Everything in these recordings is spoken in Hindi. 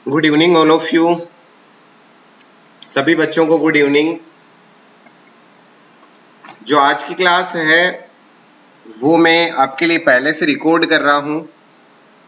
Good evening all of you. सभी बच्चों को गुड इवनिंग। जो आज की क्लास है वो मैं आपके लिए पहले से रिकॉर्ड कर रहा हूँ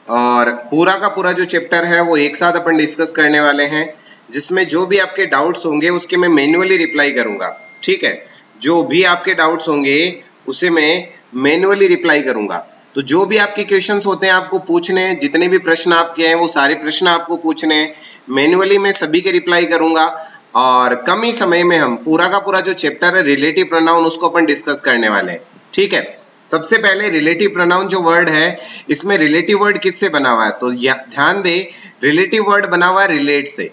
और पूरा का पूरा जो चैप्टर है वो एक साथ अपन डिस्कस करने वाले हैं, जिसमें जो भी आपके डाउट्स होंगे उसके मैं मैन्युअली रिप्लाई करूंगा। ठीक है, जो भी आपके डाउट्स होंगे उसे मैं मैन्युअली रिप्लाई करूंगा। तो जो भी आपके क्वेश्चंस होते हैं आपको पूछने हैं, जितने भी प्रश्न आपके हैं वो सारे प्रश्न आपको पूछने हैं। मैन्युअली मैं सभी के रिप्लाई करूंगा और कम ही समय में हम पूरा का पूरा जो चैप्टर है रिलेटिव प्रोनाउन उसको अपन डिस्कस करने वाले हैं। ठीक है, सबसे पहले रिलेटिव प्रोनाउन जो वर्ड है इसमें रिलेटिव वर्ड किससे बना हुआ है, तो ध्यान दे, रिलेटिव वर्ड बना हुआ है रिलेट से।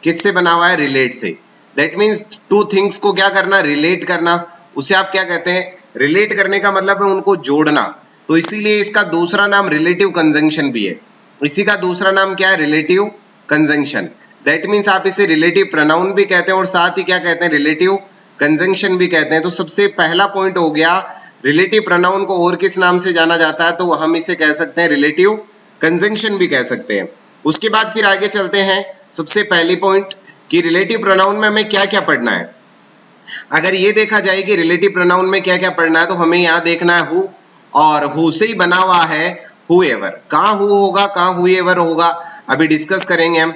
किससे बना हुआ है? रिलेट से। दैट मीन्स टू थिंग्स को क्या करना? रिलेट करना। उसे आप क्या कहते हैं? रिलेट करने का मतलब है उनको जोड़ना। तो इसीलिए इसका दूसरा नाम रिलेटिव कंजंक्शन भी है। इसी का दूसरा नाम क्या है? Relative conjunction. दैट मीन्स आप इसे रिलेटिव प्रोनाउन भी कहते हैं और साथ ही क्या कहते हैं? रिलेटिव कंजंक्शन भी कहते हैं। तो सबसे पहला पॉइंट हो गया, रिलेटिव प्रोनाउन को और किस नाम से जाना जाता है? तो हम इसे कह सकते हैं रिलेटिव कंजंक्शन भी कह सकते हैं। उसके बाद फिर आगे चलते हैं। सबसे पहली पॉइंट कि रिलेटिव प्रोनाउन में हमें क्या क्या पढ़ना है। अगर ये देखा जाए कि रिलेटिव प्रोनाउन में क्या क्या पढ़ना है तो हमें यहाँ देखना है हु, और हु से ही बना हुआ है हुएवर। कहाँ हु होगा, कहाँ हुएवर होगा, अभी डिस्कस करेंगे हम।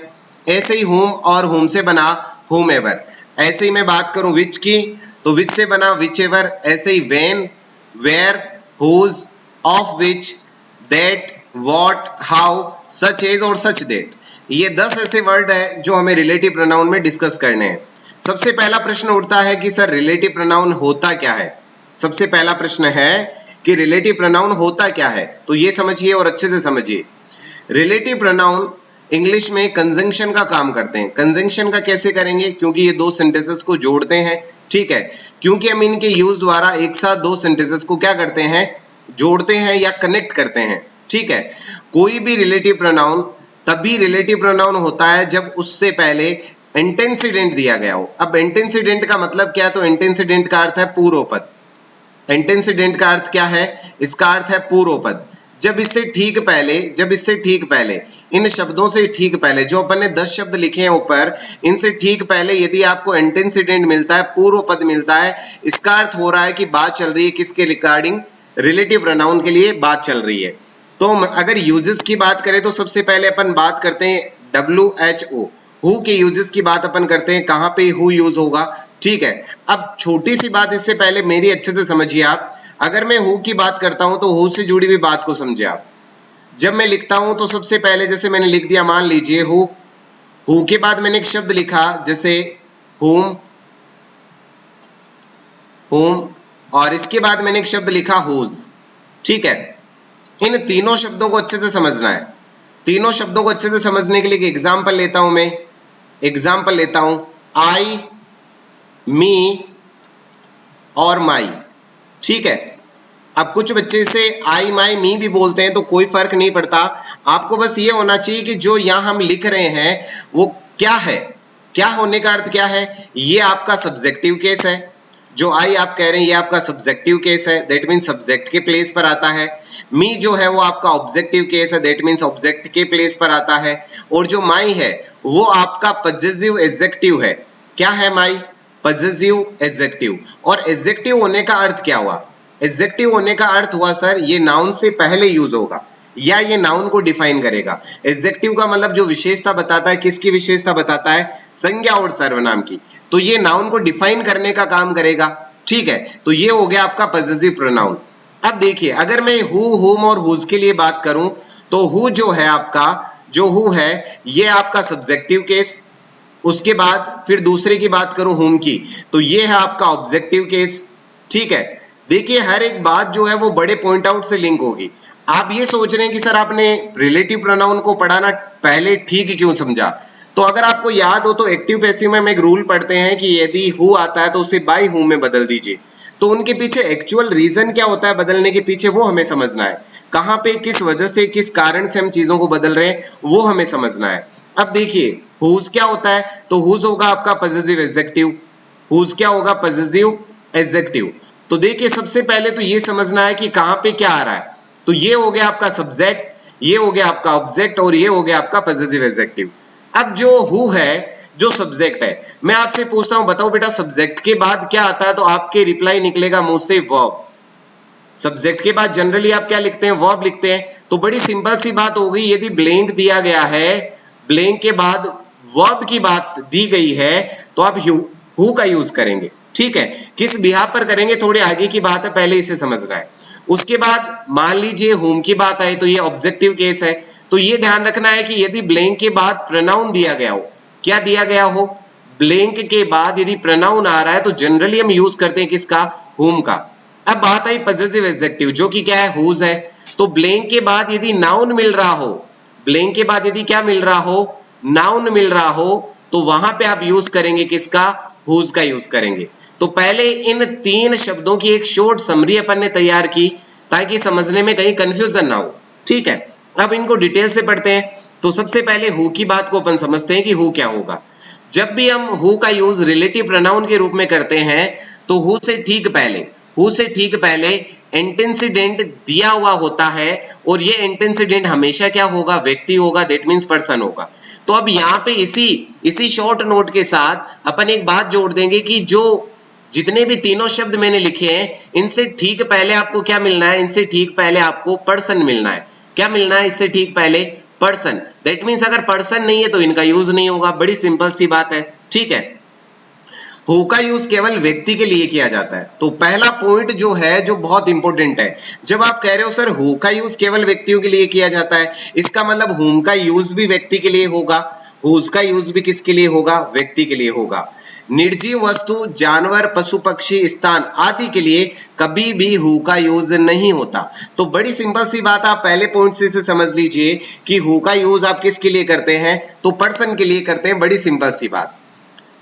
ऐसे ही हुम और हुम से बना हुमेवर। ऐसे ही मैं बात करूं विच की तो विच से बना विच एवर। ऐसे ही when, where, whose, of which, that, what, how, such as और सच दैट। ये 10 ऐसे वर्ड है जो हमें रिलेटिव प्रोनाउन में डिस्कस करने हैं। सबसे पहला प्रश्न उठता है कि सर रिलेटिव प्रोनाउन होता क्या है। सबसे पहला प्रश्न है कि रिलेटिव प्रोनाउन होता क्या है, तो ये समझिए और अच्छे से समझिए। रिलेटिव प्रोनाउन इंग्लिश में कंजंक्शन का काम करते हैं। कंजंक्शन का कैसे करेंगे? क्योंकि ये दो सेंटेंसेस को जोड़ते हैं। ठीक है, क्योंकि हम इनके यूज द्वारा एक साथ दो सेंटेंसेस को क्या करते हैं? जोड़ते हैं या कनेक्ट करते हैं। ठीक है, कोई भी रिलेटिव प्रोनाउन तभी रिलेटिव प्रोनाउन होता है जब उससे पहले एंटेंसिडेंट दिया गया हो। अब एंटेंसिडेंट का मतलब क्या है? तो एंटेंसिडेंट का अर्थ है पूर्व पद। एंटेंसिडेंट का अर्थ क्या है? इसका अर्थ है पूर्व पद। जब इससे ठीक पहले इन शब्दों से ठीक पहले जो अपन ने 10 शब्द लिखे हैं ऊपर, इनसे ठीक पहले यदि आपको एंटेंसिडेंट मिलता है, पूर्व पद मिलता है, इसका अर्थ हो रहा है कि बात चल रही है किसके रिगार्डिंग? रिलेटिव प्रोनाउन के लिए बात चल रही है। तो अगर यूजेस की बात करें तो सबसे पहले अपन बात करते हैं WHO, हु के यूजेस की बात अपन करते हैं। कहाँ पे हु यूज होगा? ठीक है, अब छोटी सी बात इससे पहले मेरी अच्छे से समझिए आप। अगर मैं हु की बात करता हूं तो हु से जुड़ी हुई बात को समझिए आप। जब मैं लिखता हूं तो सबसे पहले जैसे मैंने लिख दिया, मान लीजिए हु, हु के बाद मैंने एक शब्द लिखा जैसे हुम, हुम, और इसके बाद मैंने एक शब्द लिखा हुज। ठीक है, इन तीनों शब्दों को अच्छे से समझना है। तीनों शब्दों को अच्छे से समझने के लिए एक एग्जाम्पल लेता हूं मैं। एग्जाम्पल लेता हूं आई, मी और माई। ठीक है, अब कुछ बच्चे से आई, माई, मी भी बोलते हैं तो कोई फर्क नहीं पड़ता। आपको बस ये होना चाहिए कि जो यहां हम लिख रहे हैं वो क्या है, क्या होने का अर्थ क्या है। ये आपका सब्जेक्टिव केस है। जो आई आप कह रहे हैं ये आपका सब्जेक्टिव केस है, दैट मीन्स सब्जेक्ट के प्लेस पर आता है। मी जो है वो आपका ऑब्जेक्टिव केस है, दैट मीन्स ऑब्जेक्ट के प्लेस पर आता है। और जो माई है वो आपका पजेसिव एडजेक्टिव है। क्या है माई? Possessive adjective. और एडजेक्टिव होने का अर्थ क्या हुआ? एडजेक्टिव होने का अर्थ हुआ सर ये नाउन से पहले यूज होगा या ये नाउन को डिफाइन करेगा। एडजेक्टिव का मतलब जो विशेषता बताता है, किसकी विशेषता बताता है? संज्ञा और सर्वनाम की। तो ये नाउन को डिफाइन करने का काम करेगा। ठीक है, तो ये हो गया आपका पजेसिव प्रोनाउन। अब देखिए, अगर मैं हु, हुम और हुज के लिए बात करूं तो हु जो है आपका, जो हु है ये आपका सब्जेक्टिव केस। उसके बाद फिर दूसरे की बात करूं हुम की तो ये है आपका ऑब्जेक्टिव केस। ठीक है, देखिए हर एक बात जो है वो बड़े पॉइंट आउट से लिंक होगी। आप ये सोच रहे हैं कि सर आपने रिलेटिव प्रोनाउन को पढ़ाना पहले ठीक क्यों समझा, तो अगर आपको याद हो तो एक्टिव पैसिव में हम एक रूल पढ़ते हैं कि यदि हु आता है तो उसे बाय हु में बदल दीजिए। तो उनके पीछे एक्चुअल रीजन क्या होता है बदलने के पीछे, वो हमें समझना है। कहाँ पे किस वजह से, किस कारण से हम चीजों को बदल रहे हैं वो हमें समझना है। अब देखिए हुज क्या होता है, तो हुज होगा आपका पजेसिव एडजेक्टिव। हुज क्या होगा? Possessive adjective. तो देखिए सबसे पहले तो ये समझना है कि कहाँ पे क्या आ रहा है। तो ये हो गया आपका सब्जेक्ट, ये हो गया आपका ऑब्जेक्ट और ये हो गया आपका पजेसिव एडजेक्टिव। अब जो हु है, जो सब्जेक्ट है, मैं आपसे पूछता हूं, बताओ बेटा सब्जेक्ट के बाद क्या आता है? तो आपके रिप्लाई निकलेगा मुंह से वर्ब। सब्जेक्ट के बाद जनरली आप क्या लिखते हैं? वर्ब लिखते हैं। तो बड़ी सिंपल सी बात हो गई, यदि ब्लैंक दिया गया है, ब्लैंक के बाद वर्ब की बात दी गई है, तो आप हु का यूज करेंगे। ठीक है, किस बिहाफ पर करेंगे थोड़ी आगे की बात है, पहले इसे समझना है। उसके बाद मान लीजिए हुम की बात आए तो ये ऑब्जेक्टिव केस है, तो ये ध्यान रखना है कि यदि ब्लैंक के बाद प्रोनाउन दिया गया हो, क्या दिया गया हो, ब्लैंक के बाद यदि प्रोनाउन आ रहा है तो जनरली हम यूज करते हैं किसका? हुम का। अब बात आई पजेसिव एडजेक्टिव, जो कि क्या है? हुज है। तो ब्लैंक के बाद यदि नाउन मिल रहा हो, ब्लैंक के बाद यदि क्या मिल रहा हो? नाउन मिल रहा हो, तो वहां पे आप यूज करेंगे किसका? हुज का यूज करेंगे। तो पहले इन 3 शब्दों की एक शॉर्ट समरी अपन ने तैयार की ताकि समझने में कहीं कंफ्यूजन ना हो। ठीक है, अब इनको डिटेल से पढ़ते हैं। तो सबसे पहले हु की बात को अपन समझते हैं कि हु क्या होगा। जब भी हम हु का यूज रिलेटिव प्रोनाउन के रूप में करते हैं, तो हु से ठीक पहले एंटेंसिडेंट दिया हुआ होता है, और ये एंटेंसिडेंट हमेशा क्या होगा? व्यक्ति होगा, दैट मीन्स पर्सन होगा। तो अब यहाँ पे इसी शॉर्ट नोट के साथ अपन एक बात जोड़ देंगे कि जो जितने भी तीनों शब्द मैंने लिखे हैं, इनसे ठीक पहले आपको क्या मिलना है? इनसे ठीक पहले आपको पर्सन मिलना है। क्या मिलना है इससे ठीक पहले? पर्सन। दैट मीन्स अगर पर्सन नहीं है तो इनका यूज नहीं होगा। बड़ी सिंपल सी बात है। ठीक है, हु का यूज केवल व्यक्ति के लिए किया जाता है। तो पहला पॉइंट जो है, जो बहुत इंपॉर्टेंट है, जब आप कह रहे हो सर हु का यूज केवल व्यक्तियों के लिए किया जाता है, इसका मतलब हुम का यूज भी व्यक्ति के लिए होगा, हुज का यूज भी किसके लिए होगा? व्यक्ति के लिए होगा। निर्जीव वस्तु, जानवर, पशु पक्षी, स्थान आदि के लिए कभी भी हु का यूज नहीं होता। तो बड़ी सिंपल सी बात, आप पहले पॉइंट से समझ लीजिए कि हु का यूज आप किसके लिए करते हैं? तो पर्सन के लिए करते हैं। बड़ी सिंपल सी बात।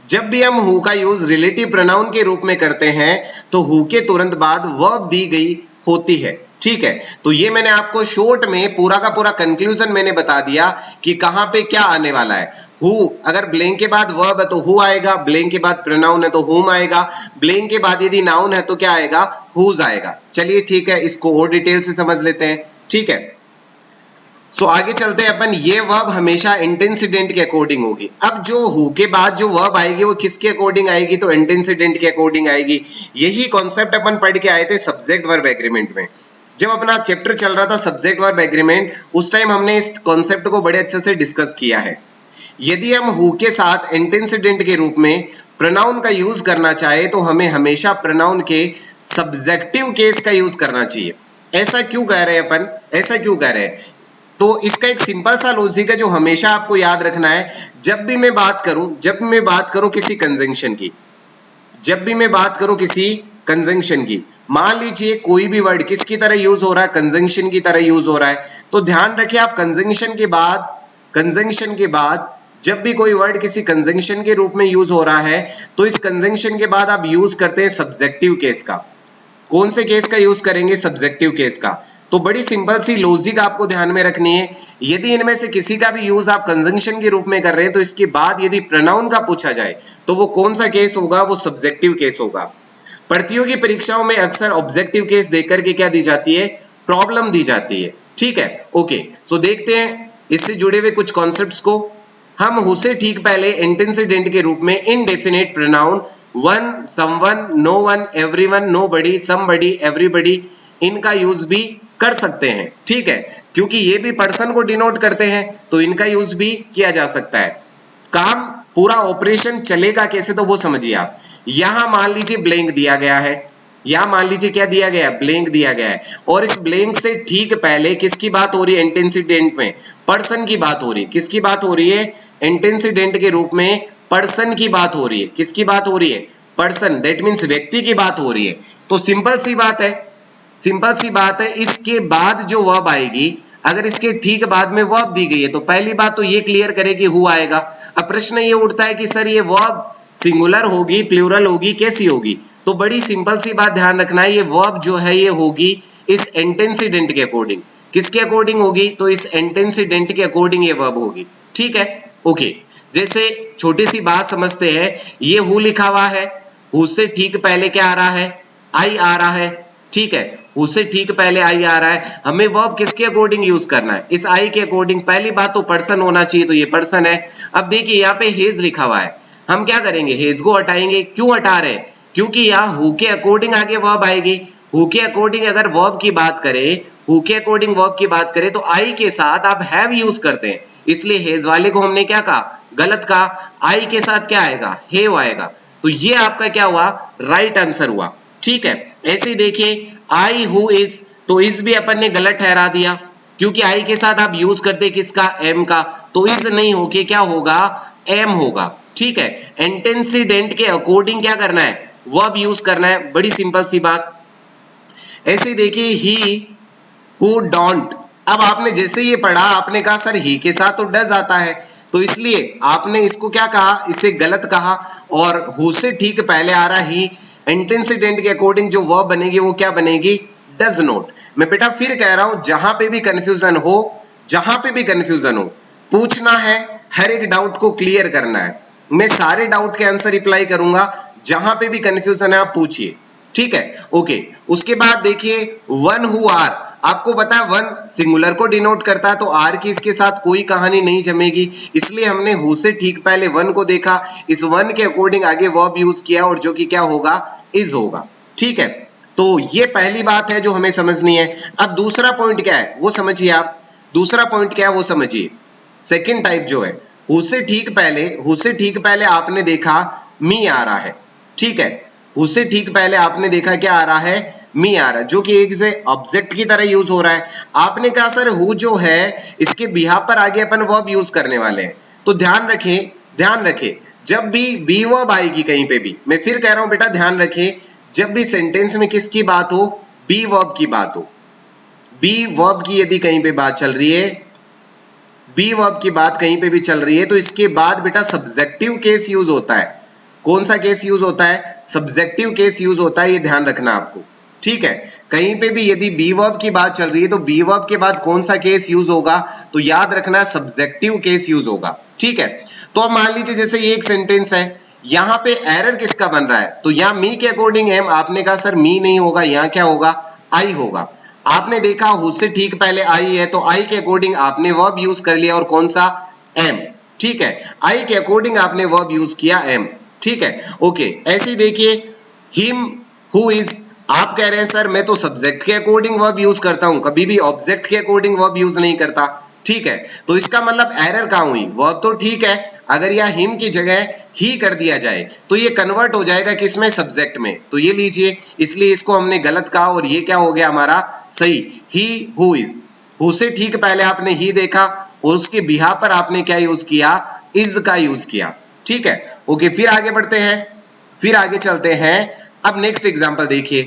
जब भी हम हु का यूज रिलेटिव प्रोनाउन के रूप में करते हैं, तो हु के तुरंत बाद वर्ब दी गई होती है। ठीक है, तो ये मैंने आपको शॉर्ट में पूरा का पूरा कंक्लूजन मैंने बता दिया कि कहां पे क्या आने वाला है। हु, अगर ब्लैंक के बाद वर्ब है तो हु आएगा, ब्लैंक के बाद प्रोनाउन है तो हुम आएगा, ब्लैंक के बाद यदि नाउन है तो क्या आएगा? हुज आएगा। चलिए ठीक है, इसको और डिटेल से समझ लेते हैं। ठीक है, सो आगे चलते हैं अपन। ये वर्ब हमेशा इंटेंसिडेंट के अकॉर्डिंग होगी। अब जो हु के बाद जो वर्ब आएगी वो किसके अकॉर्डिंग आएगी? तो इंटेंसिडेंट के अकॉर्डिंग आएगी। यही कॉन्सेप्ट अपन पढ़ के आए थे सब्जेक्ट वर्ब एग्रीमेंट में। जब अपना चैप्टर चल रहा था सब्जेक्ट वर्ब एग्रीमेंट, उस टाइम हमने इस कॉन्सेप्ट को बड़े अच्छे से डिस्कस किया है। यदि हम हु के साथ इंटेंसिडेंट के रूप में प्रोनाउन का यूज करना चाहे, तो हमें हमेशा प्रोनाउन के सब्जेक्टिव केस का यूज करना चाहिए। ऐसा क्यों कह रहे हैं अपन? ऐसा क्यों कह रहे हैं? तो इसका एक सिंपल सा लॉजिक है जो हमेशा आपको याद रखना है। जब भी मैं बात करूं किसी कंजंक्शन की, मान लीजिए कोई भी वर्ड किसकी तरह यूज हो रहा है? कंजंक्शन की तरह यूज हो रहा है। तो ध्यान रखिए, आप कंजंक्शन के बाद जब भी कोई वर्ड किसी कंजंक्शन के रूप में यूज हो रहा है, तो इस कंजंक्शन के बाद आप यूज करते हैं सब्जेक्टिव केस का। कौन से केस का यूज करेंगे? सब्जेक्टिव केस का। तो बड़ी सिंपल सी लॉजिक आपको ध्यान में रखनी है। यदि इनमें से किसी का भी यूज आप कंजंक्शन के रूप में कर रहे हैं, तो इसके बाद यदि प्रोनाउन का पूछा जाए तो वो कौन सा केस होगा? वो सब्जेक्टिव केस होगा। प्रतियोगी परीक्षाओं में अक्सर ऑब्जेक्टिव केस देकर के क्या दी जाती है? प्रॉब्लम दी जाती है। ठीक है, ओके। सो देखते हैं इससे जुड़े हुए कुछ कॉन्सेप्ट्स को। हम हु से ठीक पहले एंटेंसिडेंट के रूप में indefinite pronoun one, someone, no one, everyone, nobody, somebody, everybody, इनका यूज भी कर सकते हैं। ठीक है, क्योंकि ये भी पर्सन को डिनोट करते हैं, तो इनका यूज भी किया जा सकता है। काम पूरा ऑपरेशन चलेगा कैसे, तो वो समझिए आप। यहां मान लीजिए ब्लैंक दिया गया है, यहां मान लीजिए क्या दिया गया है? ब्लैंक दिया गया है, और इस ब्लैंक से ठीक पहले किसकी बात हो रही है? एंटेंसिडेंट में पर्सन की बात हो रही है। किसकी बात हो रही है? एंटेंसिडेंट के रूप में पर्सन की बात हो रही है। किसकी बात हो रही है? पर्सन, दैट मीन्स व्यक्ति की बात हो रही है। तो सिंपल सी बात है, इसके बाद जो वर्ब आएगी, अगर इसके ठीक बाद में वर्ब दी गई है, तो पहली बात तो ये क्लियर करे कि हु आएगा। अब प्रश्न ये उठता है कि सर ये वर्ब सिंगुलर होगी, प्लूरल होगी, कैसी होगी? तो बड़ी सिंपल सी बात ध्यान रखना है, ये वर्ब जो है ये होगी इस एंटेंसिडेंट के अकॉर्डिंग। किसके अकॉर्डिंग होगी? तो इस एंटेंसिडेंट के अकॉर्डिंग ये वर्ब होगी। ठीक है, ओके। जैसे छोटी सी बात समझते हैं, ये हु लिखा हुआ है, हु से ठीक पहले क्या आ रहा है? आई आ रहा है। ठीक है, हु से ठीक पहले आई आ रहा है, हमें वर्ब किसके अकॉर्डिंग यूज करना है, इस आई के अकॉर्डिंग। पहली बात तो पर्सन होना चाहिए, तो ये पर्सन है। अब देखिए यहाँ पे हेज लिखा हुआ है, हम क्या करेंगे, हेज को हटाएंगे। क्यों हटा रहे, क्योंकि यहाँ हु के अकॉर्डिंग आगे वर्ब आएगी। हु के अकॉर्डिंग अगर वर्ब की बात करें, हु के अकॉर्डिंग वर्ब की बात करें तो आई के साथ आप हैव यूज करते हैं, इसलिए हेज वाले को हमने क्या कहा, गलत कहा। आई के साथ क्या आएगा, हैव आएगा। तो ये आपका क्या हुआ, राइट आंसर हुआ। ठीक है, ऐसे देखिए आई हु इज, तो इज भी अपन ने गलत ठहरा दिया, क्योंकि आई के साथ आप यूज करते किसका, एम का, तो इज नहीं होके क्या होगा, एम होगा। ठीक है, एंटेंसिडेंट के अकॉर्डिंग क्या करना है, वर्ब यूज करना है, बड़ी सिंपल सी बात। ऐसे देखिए ही हु डोंट, अब आपने जैसे ये पढ़ा आपने कहा सर ही के साथ तो डज आता है, तो इसलिए आपने इसको क्या कहा, इसे गलत कहा, और हु से ठीक पहले आ रहा ही, एंटेंसिडेंट के अकॉर्डिंग जो वर्ब बनेगी वो क्या बनेगी, डज नॉट। मैं बेटा फिर कह रहा हूं, जहां पे भी कंफ्यूजन हो, जहां पे भी कंफ्यूजन हो, पूछना है, हर एक डाउट को क्लियर करना है। मैं सारे डाउट के आंसर रिप्लाई करूंगा, जहां पे भी कंफ्यूजन है आप पूछिए। ठीक है, ओके। उसके बाद देखिए वन हु आर, आपको पता है वन सिंगुलर को डिनोट करता है, तो आर की इसके साथ कोई कहानी नहीं जमेगी, इसलिए हमने हु से ठीक पहले वन को देखा, इस वन के अकॉर्डिंग आगे वर्ब यूज किया, और जो कि क्या होगा, इज होगा। ठीक है, तो ये पहली बात है जो हमें समझनी है। अब दूसरा पॉइंट क्या है वो समझिए आप, दूसरा पॉइंट क्या है वो समझिए। सेकंड टाइप जो है, हु से ठीक पहले आपने देखा मी आ रहा है। ठीक है, हु से ठीक पहले आपने देखा क्या आ रहा है, मी आ रहा है, जो कि एक से ऑब्जेक्ट की तरह यूज हो रहा है। आपने कहा सर हु जो है इसके बिहाफ पर आगे अपन वर्ब यूज करने वाले हैं, तो ध्यान रखें जब भी बी वर्ब आएगी कहीं पे भी, मैं फिर कह रहा हूं बेटा ध्यान रखें, जब भी सेंटेंस में किसकी बात हो, बी वर्ब की बात हो, बी वर्ब की यदि कहीं पे बात चल रही है, बी वर्ब की बात कहीं पे भी चल रही है, तो इसके बाद बेटा सब्जेक्टिव केस यूज होता है। कौन सा केस यूज होता है, सब्जेक्टिव केस यूज होता है, ये ध्यान रखना आपको। ठीक है, कहीं पे भी यदि बी वर्ब की बात चल रही है तो बी वर्ब के बाद कौन सा केस यूज होगा, तो याद रखना सब्जेक्टिव केस यूज होगा। ठीक है, तो अब मान लीजिए जैसे ये एक सेंटेंस है, यहाँ पे एरर किसका बन रहा है, तो यहाँ मी के अकॉर्डिंग एम, आपने कहा सर मी नहीं होगा, यहाँ क्या होगा, आई होगा। आपने देखा हु से ठीक पहले आई है, तो आई के अकॉर्डिंग आपने वर्ब यूज कर लिया, और कौन सा, एम। ठीक है, आई के अकॉर्डिंग आपने वर्ब यूज किया, एम। ठीक है, ओके। ऐसे देखिए हिम हु इज, आप कह रहे हैं सर मैं तो सब्जेक्ट के अकॉर्डिंग वर्ब यूज करता हूं, कभी भी ऑब्जेक्ट के अकॉर्डिंग वर्ब यूज नहीं करता। ठीक है, तो इसका मतलब एरर कहां हुई, वर्ब तो ठीक है, अगर यह हिम की जगह ही कर दिया जाए तो ये कन्वर्ट हो जाएगा किसमें, सब्जेक्ट में, तो ये लीजिए, इसलिए इसको हमने गलत कहा, और ये क्या हो गया हमारा सही, ही हु इज। हु से ठीक पहले आपने ही देखा, और उसके बिहाफ पर आपने क्या यूज किया, इज का यूज किया। ठीक है, ओके। फिर आगे बढ़ते हैं, फिर आगे चलते हैं। अब नेक्स्ट एग्जांपल देखिए,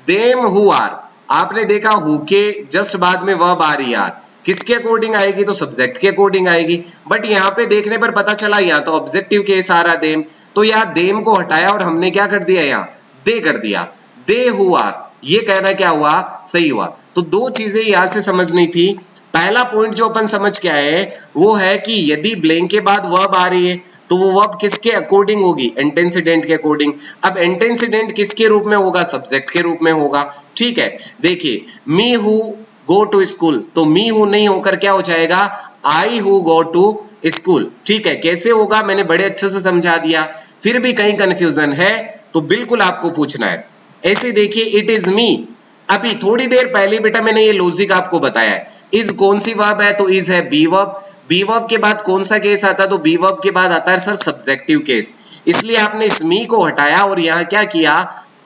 देम हु आर, आपने देखा हु के जस्ट बाद में वर्ब आ रही है, किसके अकॉर्डिंग आएगी, तो सब्जेक्ट के अकॉर्डिंग आएगी, बट यहाँ पे देखने पर पता चला यहाँ तो ऑब्जेक्टिव केस आ रहा देम, तो यहाँ देम को हटाया और हमने क्या कर दिया, यहाँ दे कर दिया, दे हु आर, ये कहना क्या हुआ, सही हुआ। तो दो चीजें यहाँ से समझनी थी। पहला पॉइंट जो अपन समझ के आए वो है कि यदि ब्लैंक के बाद वर्ब आ रही है तो वो वर्ब किसके अकॉर्डिंग होगी, एंटेंसिडेंट के अकॉर्डिंग। अब एंटेंसिडेंट किसके रूप में होगा, सब्जेक्ट के रूप में होगा। ठीक है, देखिए me who go to school, तो मी हु नहीं होकर क्या हो जाएगा, I who go to school. ठीक है, कैसे होगा मैंने बड़े अच्छे से समझा दिया, फिर भी कहीं कंफ्यूजन है तो बिल्कुल आपको पूछना है। ऐसे देखिए इट इज मी, अभी थोड़ी देर पहले बेटा मैंने ये लॉजिक आपको बताया है। इज कौन सी वर्ब है, तो इज है बी वर्ब, बी वर्ब के बाद कौन सा केस आता है, तो बी वर्ब के बाद आता है सर सब्जेक्टिव केस, इसलिए आपने इस मी को हटाया और यहाँ क्या किया,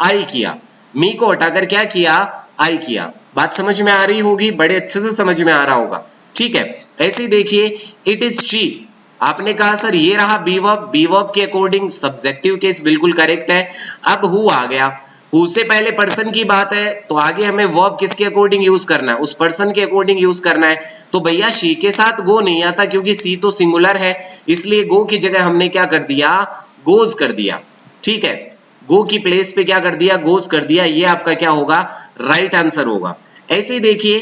आई किया, मी को हटाकर क्या किया, आई किया। बात समझ में आ रही होगी, बड़े अच्छे से समझ में आ रहा होगा। ठीक है, ऐसे देखिए इट इज शी, आपने कहा सर ये रहा बी वर्ब, बी वर्ब के अकॉर्डिंग सब्जेक्टिव केस बिल्कुल करेक्ट है। अब हु आ गया, हु से पहले पर्सन की बात है तो आगे हमें वर्ब किसके अकॉर्डिंग यूज करना है, उस पर्सन के अकॉर्डिंग यूज करना है। तो भैया शी के साथ गो नहीं आता क्योंकि सी तो सिंगुलर है, इसलिए गो की जगह हमने क्या कर दिया, गोज कर दिया। ठीक है, गो की प्लेस पे क्या कर दिया, गोज कर दिया, ये आपका क्या होगा, राइट आंसर होगा। ऐसे देखिए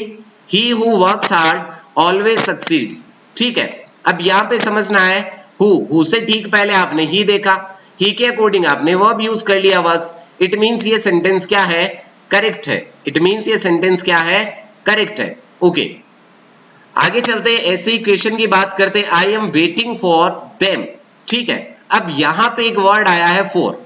he who works hard always succeeds. ठीक है, अब यहाँ पे समझना है हु से ठीक पहले आपने ही देखा, ही के अकॉर्डिंग आपने वर्ब यूज कर लिया वर्क्स, इट मींस ये सेंटेंस क्या है, करेक्ट है। इट मीन्स ये सेंटेंस क्या है, करेक्ट है। ओके आगे चलते हैं, ऐसे ही क्वेश्चन की बात करते हैं, I am waiting for them. ठीक है, अब यहां पे एक वर्ड आया है फॉर।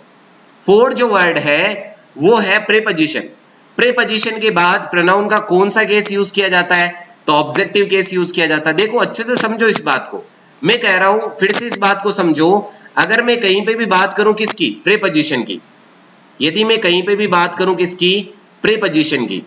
फॉर जो वर्ड है वो है प्रीपोजिशन। प्रीपोजिशन के बाद प्रोनाउन का कौन सा केस यूज किया जाता है, तो ऑब्जेक्टिव केस यूज किया जाता है। देखो अच्छे से समझो इस बात को, मैं कह रहा हूं फिर से इस बात को समझो। अगर मैं कहीं पे भी बात करूं किसकी, प्रीपोजिशन की, यदि मैं कहीं पे भी बात करूं किसकी, प्रीपोजिशन की,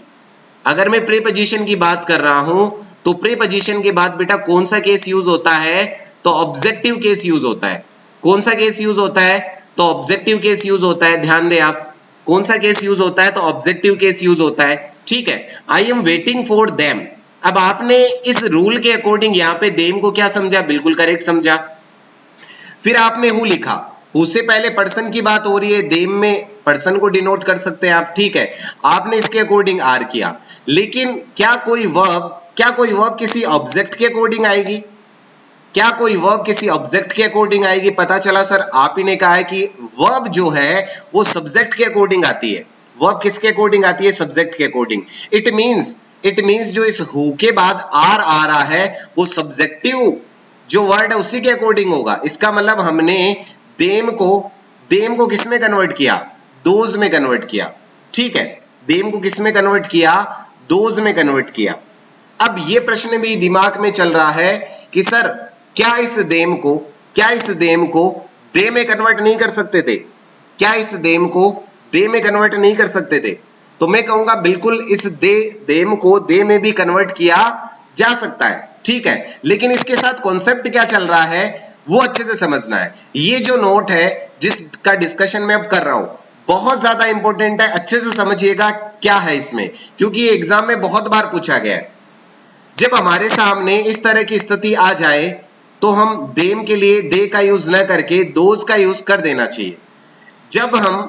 अगर मैं प्रीपोजिशन की बात कर रहा हूं तो प्रीपोजिशन के बाद बेटा कौन सा केस यूज होता है, तो ऑब्जेक्टिव केस यूज होता है। कौन सा केस यूज होता है, तो ऑब्जेक्टिव केस यूज होता है। ध्यान दें आप, कौन सा केस यूज होता है, तो ऑब्जेक्टिव केस यूज होता है। ठीक है, I am waiting for them. अब आपने इस रूल के अकॉर्डिंग यहाँ पे देम को क्या समझा, बिल्कुल करेक्ट समझा। फिर आपने हु लिखा, हु से पहले पर्सन की बात हो रही है, देम में पर्सन को डिनोट कर सकते हैं आप। ठीक है, आपने इसके अकॉर्डिंग आर किया, लेकिन क्या कोई वर्ब किसी ऑब्जेक्ट के अकॉर्डिंग आएगी, क्या कोई वर्ब किसी ऑब्जेक्ट के अकॉर्डिंग आएगी। पता चला सर आप ही ने कहा है कि वर्ब जो है वो सब्जेक्ट के अकॉर्डिंग आती है। वर्ब किसके अकॉर्डिंग आती है, सब्जेक्ट के अकॉर्डिंग। इट मींस जो इस हु के बाद आर आ रहा है वो सब्जेक्टिव जो वर्ड है उसी के अकॉर्डिंग होगा। इसका मतलब हमने देम को किस में कन्वर्ट किया, दोज में कन्वर्ट किया। ठीक है, देम को किस में कन्वर्ट किया, दोज में कन्वर्ट किया। अब ये प्रश्न भी दिमाग में चल रहा है कि सर क्या इस देम को दे में कन्वर्ट नहीं कर सकते थे, क्या इस देम को दे में कन्वर्ट नहीं कर सकते थे। तो मैं कहूंगा बिल्कुल इस देम को दे में भी कन्वर्ट किया जा सकता है। ठीक है, लेकिन इसके साथ कॉन्सेप्ट क्या चल रहा है वो अच्छे से समझना है। ये जो नोट है जिसका डिस्कशन मैं अब कर रहा हूं बहुत ज्यादा इंपॉर्टेंट है, अच्छे से समझिएगा क्या है इसमें, क्योंकि ये एग्जाम में बहुत बार पूछा गया है। जब हमारे सामने इस तरह की स्थिति आ जाए तो हम देम के लिए दे का यूज न करके दोज का यूज कर देना चाहिए। जब हम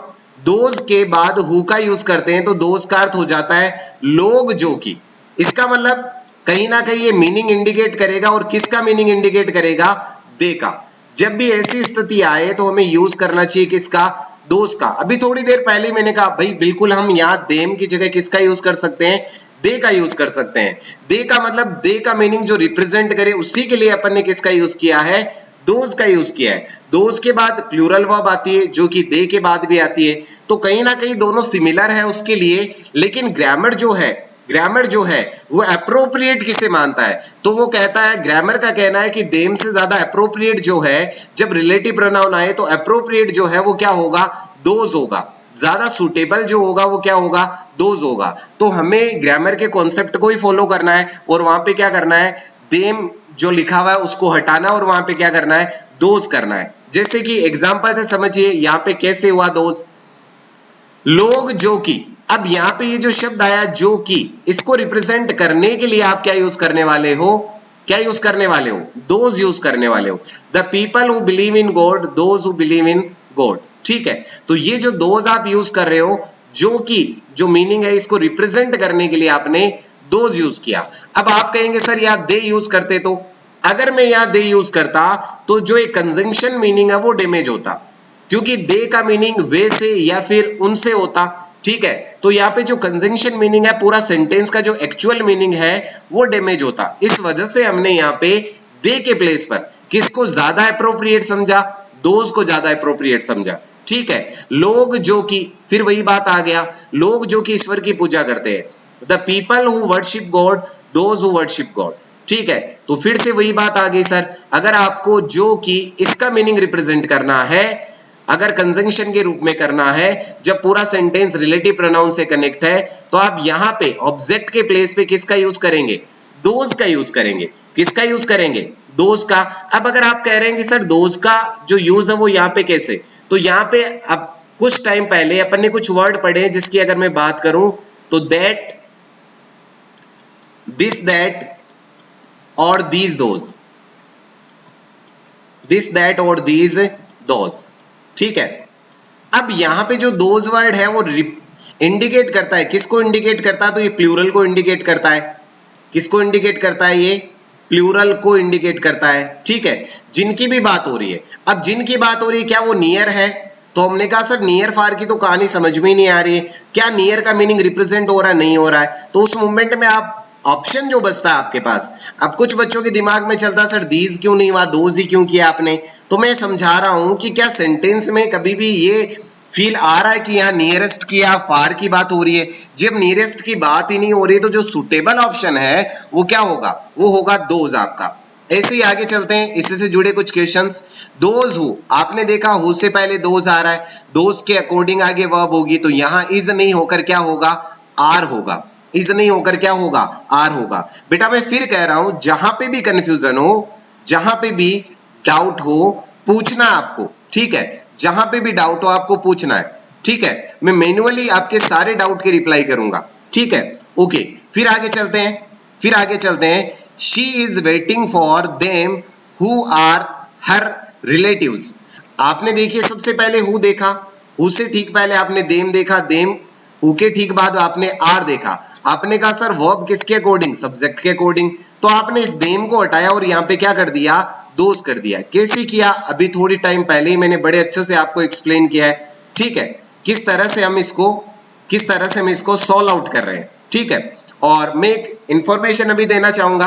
दोज के बाद हु का यूज करते हैं तो दोज का अर्थ हो जाता है लोग जो कि। इसका मतलब कहीं ना कहीं ये मीनिंग इंडिकेट करेगा, और किसका मीनिंग इंडिकेट करेगा, दे का। जब भी ऐसी स्थिति आए तो हमें यूज करना चाहिए किसका, दोज का। अभी थोड़ी देर पहले मैंने कहा भाई बिल्कुल हम यहाँ देम की जगह किसका यूज कर सकते हैं, दे का यूज कर सकते हैं। दे का मतलब दे का मीनिंग जो रिप्रेजेंट करे उसी के लिए अपन ने किसका यूज किया है, दोज का यूज किया है। दोज के बाद प्लूरल वर्ब आती है जो कि दे के बाद भी आती है, तो कहीं ना कहीं दोनों सिमिलर है उसके लिए। लेकिन ग्रामर जो है वो अप्रोप्रिएट किसे मानता है, तो वो कहता है, ग्रामर का कहना है कि देम से ज्यादा अप्रोप्रिएट जो है, जब रिलेटिव प्रोनाउन आए तो अप्रोप्रिएट जो है वो क्या होगा, दोज होगा। ज्यादा सुटेबल जो होगा वो क्या होगा, दोज होगा। तो हमें ग्रामर के कॉन्सेप्ट को ही फॉलो करना है, और वहां पे क्या करना है, देम जो लिखा हुआ है उसको हटाना और वहां पे क्या करना है, दोज करना है। जैसे कि एग्जांपल से समझिए यहाँ पे कैसे हुआ दोज, लोग जो कि। अब यहाँ पे ये जो शब्द आया जो कि, इसको रिप्रेजेंट करने के लिए आप क्या यूज करने वाले हो, दोज यूज करने वाले हो। The people who believe in God, those who believe in God. ठीक है, तो ये जो दोज आप यूज कर रहे हो, जो कि जो मीनिंग है इसको रिप्रेजेंट करने के लिए आपने दोज यूज किया। अब आप कहेंगे सर यहाँ दे यूज करते, तो अगर मैं यहाँ दे यूज करता तो जो एक कंजंक्शन मीनिंग है वो डैमेज होता, क्योंकि दे का मीनिंग वे से या फिर उनसे होता। ठीक है, तो यहाँ पे जो कंजंक्शन मीनिंग है, पूरा सेंटेंस का जो एक्चुअल मीनिंग है वो डैमेज होता। इस वजह से हमने यहाँ पे दे के प्लेस पर किसको ज्यादा अप्रोप्रिएट समझा, दोज को ज्यादा अप्रोप्रिएट समझा। ठीक है, लोग जो कि, फिर वही बात आ गया, लोग जो कि ईश्वर की पूजा करते हैं, the people who worship God, those who worship God. ठीक है, तो फिर से वही बात आ गई सर, अगर आपको जो कि इसका मीनिंग रिप्रेजेंट करना है, अगर कंजंक्शन के रूप में करना है, जब पूरा सेंटेंस रिलेटिव प्रोनाउन से कनेक्ट है, तो आप यहाँ पे ऑब्जेक्ट के प्लेस पे किसका यूज करेंगे, दोज का यूज करेंगे। किसका यूज करेंगे, दोज का। अब अगर आप कह रहे हैं कि सर दोज का जो यूज है वो यहाँ पे कैसे, तो यहाँ पे अब कुछ टाइम पहले अपन ने कुछ वर्ड पढ़े जिसकी अगर मैं बात करूं तो दैट, दिस, दैट और दीज, दोज, दिस, दैट और दीज, दोज। ठीक है, अब यहां पे जो दोज वर्ड है वो इंडिकेट करता है, किसको इंडिकेट करता है, तो ये प्लूरल को इंडिकेट करता है। किसको इंडिकेट करता है, ये प्लूरल को इंडिकेट करता है। ठीक है, जिनकी भी बात हो रही है, अब जिनकी बात हो रही है क्या वो नियर है, तो हमने कहा सर नियर फार की तो कहानी समझ में ही नहीं आ रही है, क्या नियर का मीनिंग रिप्रेजेंट हो रहा है, नहीं हो रहा है। तो उस मोमेंट में आप ऑप्शन जो बचता है आपके पास, अब कुछ बच्चों के दिमाग में चलता सर दीज क्यों नहीं हुआ, दोज ही क्यों किया आपने। तो मैं समझा रहा हूं कि क्या सेंटेंस में कभी भी ये फील आ रहा है कि यहाँ नियरेस्ट की या फार की बात हो रही है। जब नियरेस्ट की बात ही नहीं हो रही तो जो सुटेबल ऑप्शन है वो क्या होगा, वो होगा दोज आपका। ऐसे ही आगे चलते हैं, इससे से जुड़े कुछ क्वेश्चंस। दोज हु, आपने देखा हु से पहले दोज आ रहा है, दोज के अकॉर्डिंग आगे वर्ब होगी, तो यहाँ इज नहीं होकर क्या होगा, आर होगा। इज नहीं होकर क्या होगा, आर होगा। बेटा मैं फिर कह रहा हूं, जहां पे भी कंफ्यूजन हो, जहां पे भी डाउट हो, पूछना आपको, ठीक है। जहां पे भी डाउट हो आपको पूछना है, ठीक है। मैं मैन्युअली आपके सारे डाउट के रिप्लाई करूंगा, ठीक है। ओके, फिर आगे चलते हैं, फिर आगे चलते हैं। She is waiting for them who are her relatives. आपने देखिए सबसे पहले हु देखा, हु से ठीक पहले आपने देम देखा, देम हु के ठीक बाद आपने आर देखा। आपने कहा सर वर्ब किसके अकॉर्डिंग, सब्जेक्ट के अकॉर्डिंग। तो आपने इस देम को हटाया और यहाँ पे क्या कर दिया, दोष कर दिया। कैसे किया, अभी थोड़ी टाइम पहले ही मैंने बड़े अच्छे से आपको एक्सप्लेन किया है, ठीक है। किस तरह से हम इसको सॉल्व आउट कर रहे हैं, ठीक है। और मैं एक इंफॉर्मेशन अभी देना चाहूंगा,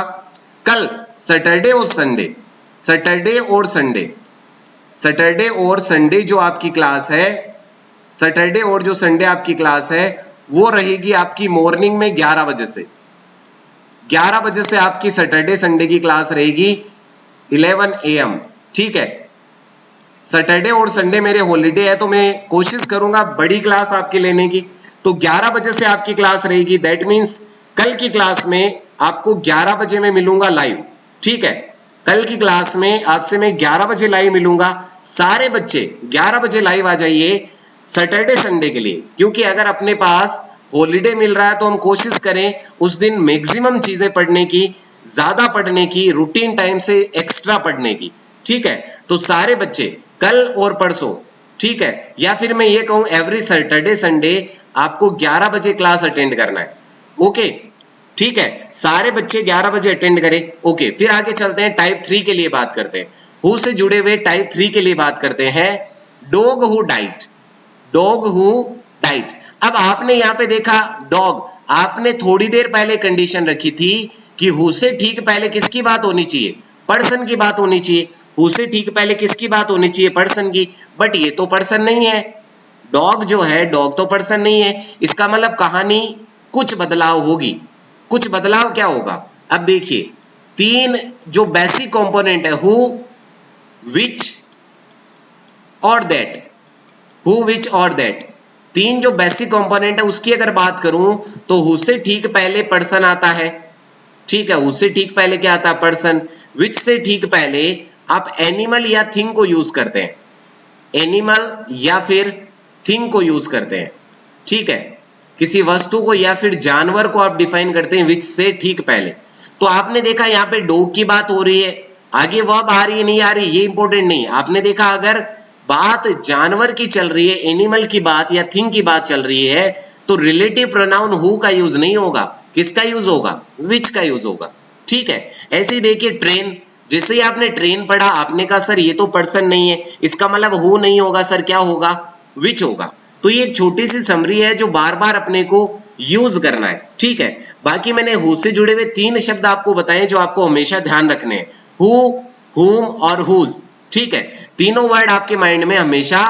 कल सैटरडे और संडे, सैटरडे और संडे जो आपकी क्लास है, सैटरडे और जो संडे आपकी क्लास है वो रहेगी आपकी मॉर्निंग में 11 बजे से। 11 बजे से आपकी सैटरडे संडे की क्लास रहेगी 11 AM, ठीक है। सैटरडे और संडे मेरे हॉलीडे है तो मैं कोशिश करूंगा बड़ी क्लास आपके लेने की। तो 11 बजे से आपकी क्लास रहेगी, दैट मीन्स कल की क्लास में आपको 11 बजे में मिलूंगा लाइव, ठीक है। कल की क्लास में आपसे मैं 11 बजे लाइव मिलूंगा। सारे बच्चे 11 बजे लाइव आ जाइए सैटरडे संडे के लिए, क्योंकि अगर अपने पास हॉलीडे मिल रहा है तो हम कोशिश करें उस दिन मैक्सिमम चीजें पढ़ने की, ज्यादा पढ़ने की, रूटीन टाइम से एक्स्ट्रा पढ़ने की, ठीक है। तो सारे बच्चे कल और परसों, ठीक है, या फिर मैं ये कहूं एवरी सैटरडे संडे आपको 11 बजे क्लास अटेंड करना है, ओके, ठीक है। सारे बच्चे 11 बजे अटेंड करें, ओके। फिर आगे चलते हैं, टाइप 3 के लिए बात करते हैं, हु से जुड़े हुए टाइप 3 के लिए बात करते हैं। Dog who diet, dog who diet. अब आपने यहां पे देखा डॉग, आपने थोड़ी देर पहले कंडीशन रखी थी कि हु से ठीक पहले किसकी बात होनी चाहिए, पर्सन की बात होनी चाहिए। हु से ठीक पहले किसकी बात होनी चाहिए, पर्सन की। बट ये तो पर्सन नहीं है, डॉग जो है, डॉग तो पर्सन नहीं है। इसका मतलब कहानी कुछ बदलाव होगी। कुछ बदलाव क्या होगा, अब देखिए, तीन जो बेसिक कंपोनेंट है, हु, विच और दैट, हु, विच और दैट, तीन जो बेसिक कंपोनेंट है उसकी अगर बात करूं तो हु से ठीक पहले पर्सन आता है, ठीक है। हु से ठीक पहले क्या आता है, पर्सन। विच से ठीक पहले आप एनिमल या थिंग को यूज करते हैं, एनिमल या फिर थिंग को यूज करते हैं, ठीक है। किसी वस्तु को या फिर जानवर को आप डिफाइन करते हैं विच से ठीक पहले। तो आपने देखा यहाँ पे डॉग की बात हो रही है, आगे वर्ब आ रही है नहीं आ रही ये इंपॉर्टेंट नहीं। आपने देखा अगर बात जानवर की चल रही है, एनिमल की बात या थिंग की बात चल रही है, तो रिलेटिव प्रोनाउन हु का यूज नहीं होगा, किसका यूज होगा, विच का यूज होगा, ठीक है। ऐसे ही देखिए ट्रेन, जैसे ही आपने ट्रेन पढ़ा आपने कहा सर ये तो पर्सन नहीं है, इसका मतलब हु नहीं होगा सर, क्या होगा, विच होगा। तो ये एक छोटी सी समरी है जो बार बार अपने को यूज करना है, ठीक है। बाकी मैंने हु से जुड़े हुए 3 शब्द आपको बताए जो आपको हमेशा ध्यान रखने हैं, हु, हुम और हुज, ठीक है। तीनों वर्ड आपके माइंड में हमेशा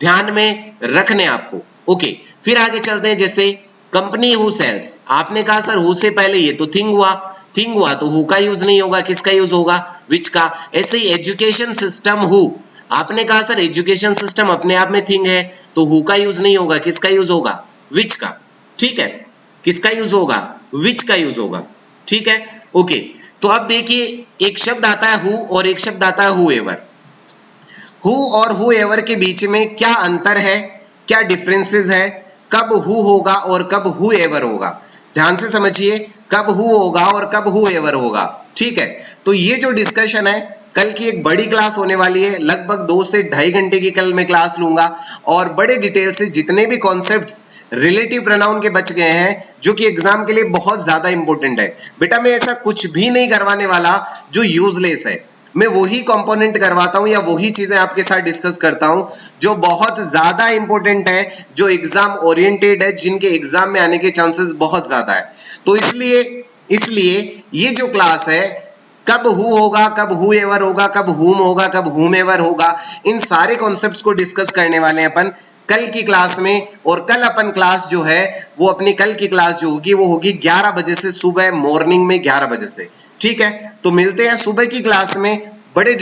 ध्यान में रखने आपको, ओके। फिर आगे चलते हैं, जैसे कंपनी हु सेल्स, आपने कहा सर हु से पहले ये तो थिंग हुआ, थिंग हुआ तो हु का यूज नहीं होगा, किसका यूज होगा, विच का। ऐसे ही एजुकेशन सिस्टम हु, आपने कहा सर एजुकेशन सिस्टम अपने आप में थिंग है तो हु का यूज नहीं होगा, किसका यूज होगा, विच का, ठीक है। किसका यूज होगा, विच का यूज होगा, ठीक है, ओके। तो अब देखिए एक शब्द आता है हु और एक शब्द आता है हुएवर। हु और हुएवर के बीच में क्या अंतर है, क्या डिफरेंसेस है, कब हु होगा और कब हुएवर होगा, ध्यान से समझिए, कब हु होगा और कब हुएवर होगा, ठीक है। तो ये जो डिस्कशन है, कल की एक बड़ी क्लास होने वाली है, लगभग 2 से 2.5 घंटे की कल मैं क्लास लूंगा और बड़े डिटेल से जितने भी कॉन्सेप्ट्स रिलेटिव प्रोनाउन के बच गए हैं जो कि एग्जाम के लिए बहुत ज्यादा इंपॉर्टेंट है। बेटा मैं ऐसा कुछ भी नहीं करवाने वाला जो यूजलेस है, मैं वही कंपोनेंट करवाता हूं या वही चीजें आपके साथ डिस्कस करता हूं जो बहुत ज्यादा इंपॉर्टेंट है, जो एग्जाम ओरिएंटेड है, जिनके एग्जाम में आने के चांसेस बहुत ज्यादा है। तो इसलिए ये जो क्लास है, कब हु होगा, कब हु एवर होगा, कब हुम होगा, कब हुम एवर होगा, इन सारे कॉन्सेप्ट्स को डिस्कस करने वाले हैं अपन कल की क्लास में। और कल अपन क्लास जो है वो अपनी कल की क्लास जो होगी वो होगी 11 बजे से, सुबह मॉर्निंग में 11 बजे से। ठीक है, तो मिलते हैं सुबह की क्लास में, बड़े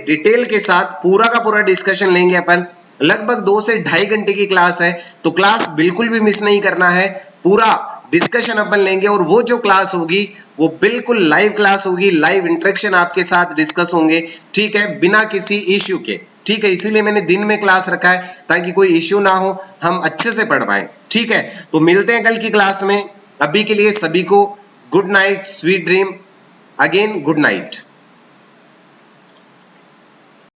डिटेल के साथ पूरा का पूरा डिस्कशन लेंगे अपन। लगभग 2 से 2.5 घंटे की क्लास है, तो क्लास बिल्कुल भी मिस नहीं करना है, पूरा डिस्कशन अपन लेंगे। और वो जो क्लास होगी वो बिल्कुल लाइव क्लास होगी, लाइव इंटरेक्शन आपके साथ डिस्कस होंगे। ठीक है, बिना किसी इश्यू के। ठीक है, इसीलिए मैंने दिन में क्लास रखा है ताकि कोई इश्यू ना हो, हम अच्छे से पढ़ पाए। ठीक है, तो मिलते हैं कल की क्लास में। अभी के लिए सभी को good night, sweet dream, again good night.